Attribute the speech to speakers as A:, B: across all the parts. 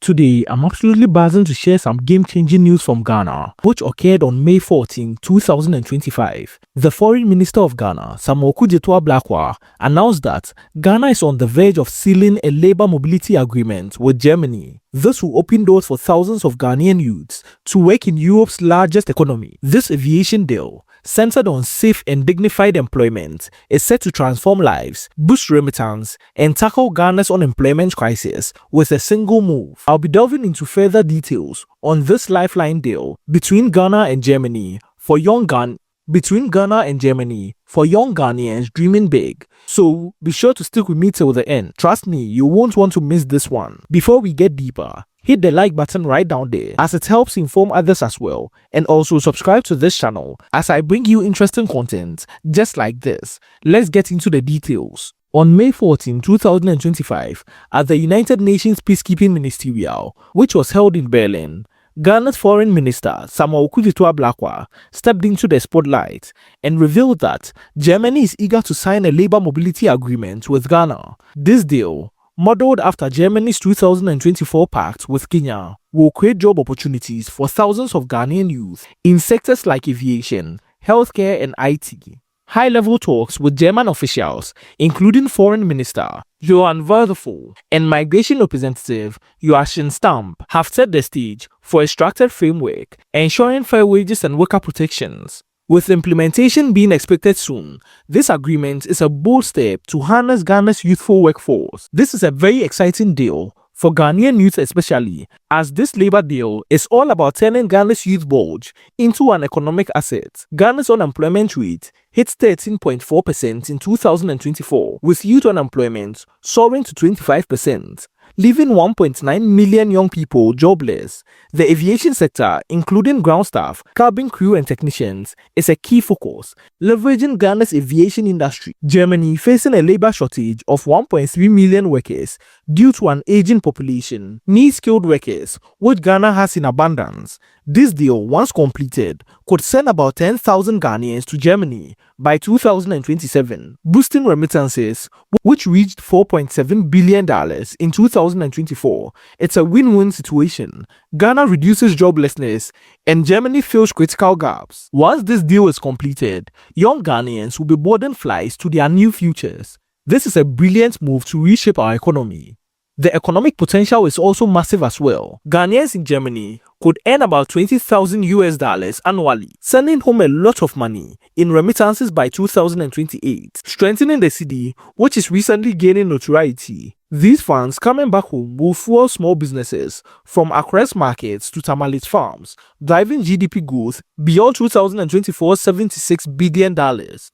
A: Today, I'm absolutely buzzing to share some game-changing news from Ghana, which occurred on May 14, 2025. The Foreign Minister of Ghana, Samuel Blakwa, announced that Ghana is on the verge of sealing a labor mobility agreement with Germany. This will open doors for thousands of Ghanaian youths to work in Europe's largest economy. This aviation deal, centered on safe and dignified employment, is set to transform lives, boost remittance, and tackle Ghana's unemployment crisis with a single move. I'll be delving into further details on this lifeline deal between Ghana and Germany for young Ghanaians dreaming big. So be sure to stick with me till the end. Trust me, you won't want to miss this one. Before we get deeper, hit the like button right down there as it helps inform others as well, and also subscribe to this channel as I bring you interesting content just like this. Let's get into the details. On May 14, 2025, at the United Nations Peacekeeping Ministerial, which was held in Berlin, Ghana's Foreign Minister Samuel Blakwa stepped into the spotlight and revealed that Germany is eager to sign a labor mobility agreement with Ghana. This deal, modeled after Germany's 2024 pact with Kenya, will create job opportunities for thousands of Ghanaian youth in sectors like aviation, healthcare, and IT. High-level talks with German officials, including Foreign Minister Johann Volta and Migration Representative Joachim Stamp, have set the stage for a structured framework ensuring fair wages and worker protections. With implementation being expected soon, this agreement is a bold step to harness Ghana's youthful workforce. This is a very exciting deal for Ghanaian youth especially, as this labor deal is all about turning Ghana's youth bulge into an economic asset. Ghana's unemployment rate hit 13.4% in 2024, with youth unemployment soaring to 25%, leaving 1.9 million young people jobless. The aviation sector, including ground staff, cabin crew, and technicians, is a key focus, leveraging Ghana's aviation industry. Germany, facing a labor shortage of 1.3 million workers due to an aging population, needs skilled workers, which Ghana has in abundance. This deal, once completed, could send about 10,000 Ghanaians to Germany by 2027, boosting remittances, which reached $4.7 billion in 2024. It's a win-win situation. Ghana reduces joblessness and Germany fills critical gaps. Once this deal is completed, young Ghanaians will be boarding flights to their new futures. This is a brilliant move to reshape our economy. The economic potential is also massive as well. Ghanaians in Germany could earn about $20,000 annually, sending home a lot of money in remittances by 2028, strengthening the city, which is recently gaining notoriety. These funds coming back home will fuel small businesses from Accra's markets to Tamalit farms, driving GDP growth beyond 2024's $76 billion.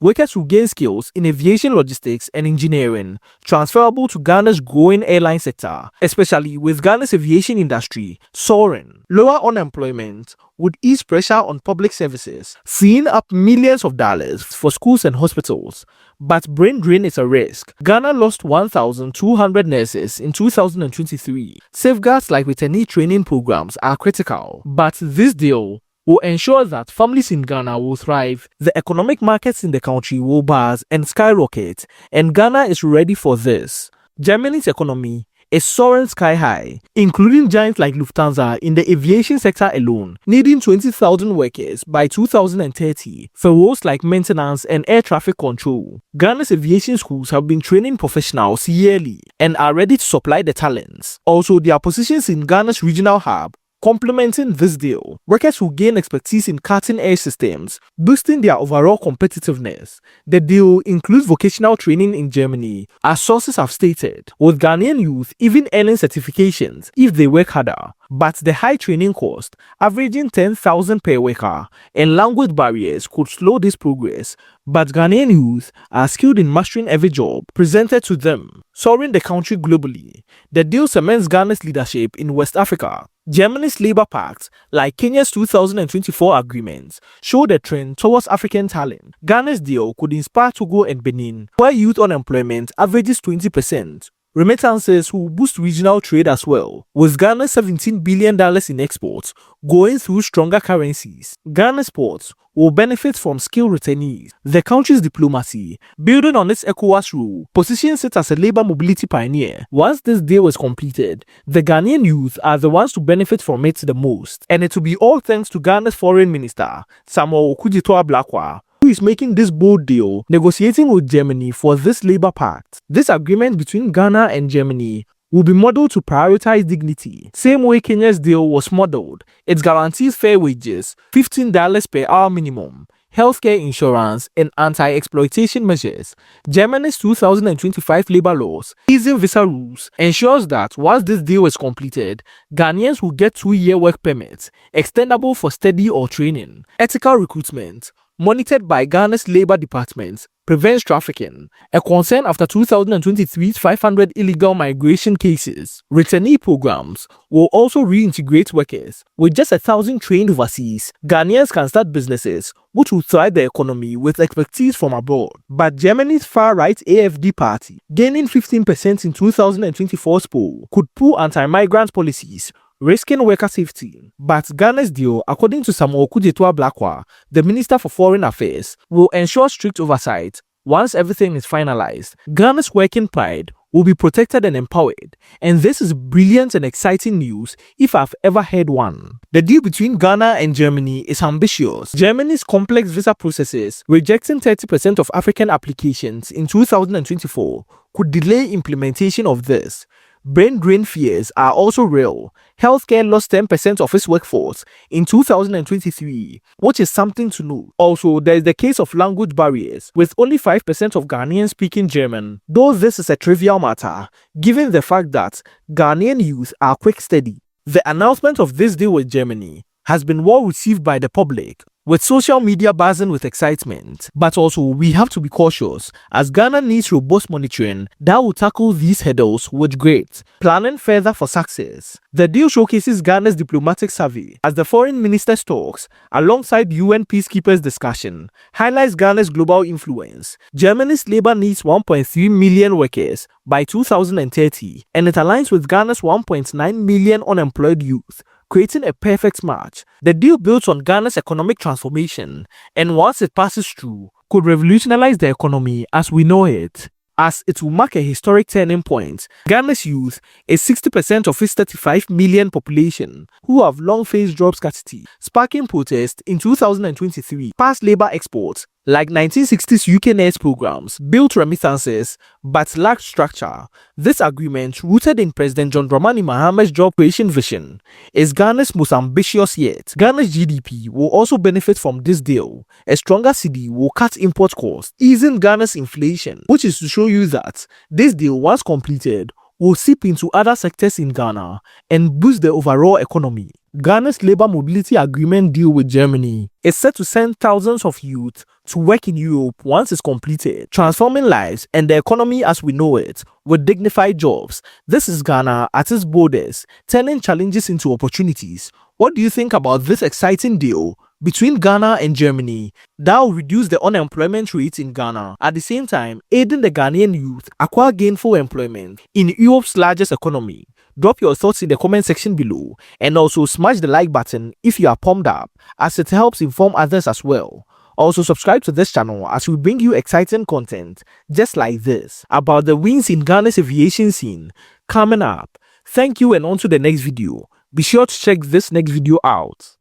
A: Workers will gain skills in aviation logistics and engineering, transferable to Ghana's growing airline sector, especially with Ghana's aviation industry soaring. Lower unemployment would ease pressure on public services, freeing up millions of dollars for schools and hospitals. But brain drain is a risk. Ghana lost 1,200 nurses in 2023. Safeguards like returnee training programs are critical, but this deal will ensure that families in Ghana will thrive, the economic markets in the country will buzz and skyrocket, and Ghana is ready for this. Germany's economy is soaring sky high, including giants like Lufthansa in the aviation sector alone, needing 20,000 workers by 2030 for roles like maintenance and air traffic control. Ghana's aviation schools have been training professionals yearly and are ready to supply the talents. Also, their positions in Ghana's regional hub complementing this deal. Workers will gain expertise in cutting-edge systems, boosting their overall competitiveness. The deal includes vocational training in Germany, as sources have stated, with Ghanaian youth even earning certifications if they work harder. But the high training cost, averaging 10,000 per worker, and language barriers could slow this progress. But Ghanaian youth are skilled in mastering every job presented to them, soaring the country globally. The deal cements Ghana's leadership in West Africa. Germany's labor pact, like Kenya's 2024 agreements, show the trend towards African talent. Ghana's deal could inspire Togo and Benin, where youth unemployment averages 20%, Remittances will boost regional trade as well, with Ghana's $17 billion in exports going through stronger currencies. Ghana's ports will benefit from skilled returnees. The country's diplomacy, building on its ECOWAS rule, positions it as a labor mobility pioneer. Once this deal is completed, the Ghanaian youth are the ones to benefit from it the most, and it will be all thanks to Ghana's Foreign Minister, Samuel Okudzeto-Ablakwa, who is making this bold deal, negotiating with Germany for this labor pact. This agreement between Ghana and Germany will be modeled to prioritize dignity, same way Kenya's deal was modeled. It guarantees fair wages, $15 per hour minimum, healthcare insurance, and anti-exploitation measures. Germany's 2025 labor laws, easing visa rules, ensures that once this deal is completed, Ghanaians will get 2-year work permits, extendable for study or training. Ethical recruitment, monitored by Ghana's Labour Department, prevents trafficking, a concern after 2023's 500 illegal migration cases. Returnee programs will also reintegrate workers. With just 1,000 trained overseas, Ghanaians can start businesses, which will thrive the economy with expertise from abroad. But Germany's far-right AfD party, gaining 15% in 2024's poll, could pull anti-migrant policies, risking worker safety. But Ghana's deal, according to Samuel Okudzeto-Ablakwa, the Minister for Foreign Affairs, will ensure strict oversight once everything is finalized. Ghana's working pride will be protected and empowered, and this is brilliant and exciting news if I've ever heard one. The deal between Ghana and Germany is ambitious. Germany's complex visa processes, rejecting 30% of African applications in 2024, could delay implementation of this. Brain drain fears are also real. Healthcare lost 10% of its workforce in 2023, which is something to note. Also, there is the case of language barriers, with only 5% of Ghanaians speaking German, though this is a trivial matter, given the fact that Ghanaian youth are quick-steady. The announcement of this deal with Germany has been well received by the public, with social media buzzing with excitement. But also, we have to be cautious, as Ghana needs robust monitoring that will tackle these hurdles with grace, planning further for success. The deal showcases Ghana's diplomatic savvy, as the foreign minister's talks, alongside UN peacekeepers' discussion, highlights Ghana's global influence. Germany's labor needs 1.3 million workers by 2030, and it aligns with Ghana's 1.9 million unemployed youth, creating a perfect match. The deal builds on Ghana's economic transformation, and once it passes through, could revolutionize the economy as we know it, as it will mark a historic turning point. Ghana's youth is 60% of its 35 million population, who have long faced job scarcity, sparking protests in 2023. Past labor exports, like 1960s UK nurse programs, built remittances but lacked structure. This agreement, rooted in President John Mahama's job creation vision, is Ghana's most ambitious yet. Ghana's GDP will also benefit from this deal. A stronger cedi will cut import costs, easing Ghana's inflation, which is to show you that this deal, once completed, will seep into other sectors in Ghana and boost the overall economy. Ghana's labor mobility agreement deal with Germany is set to send thousands of youth to work in Europe once it's completed, transforming lives and the economy as we know it with dignified jobs. This is Ghana at its borders, turning challenges into opportunities. What do you think about this exciting deal between Ghana and Germany that will reduce the unemployment rate in Ghana, at the same time aiding the Ghanaian youth acquire gainful employment in Europe's largest economy? Drop your thoughts in the comment section below, and also smash the like button if you are pumped up, as it helps inform others as well. Also subscribe to this channel as we bring you exciting content just like this about the wins in Ghana's aviation scene coming up. Thank you, and on to the next video. Be sure to check this next video out.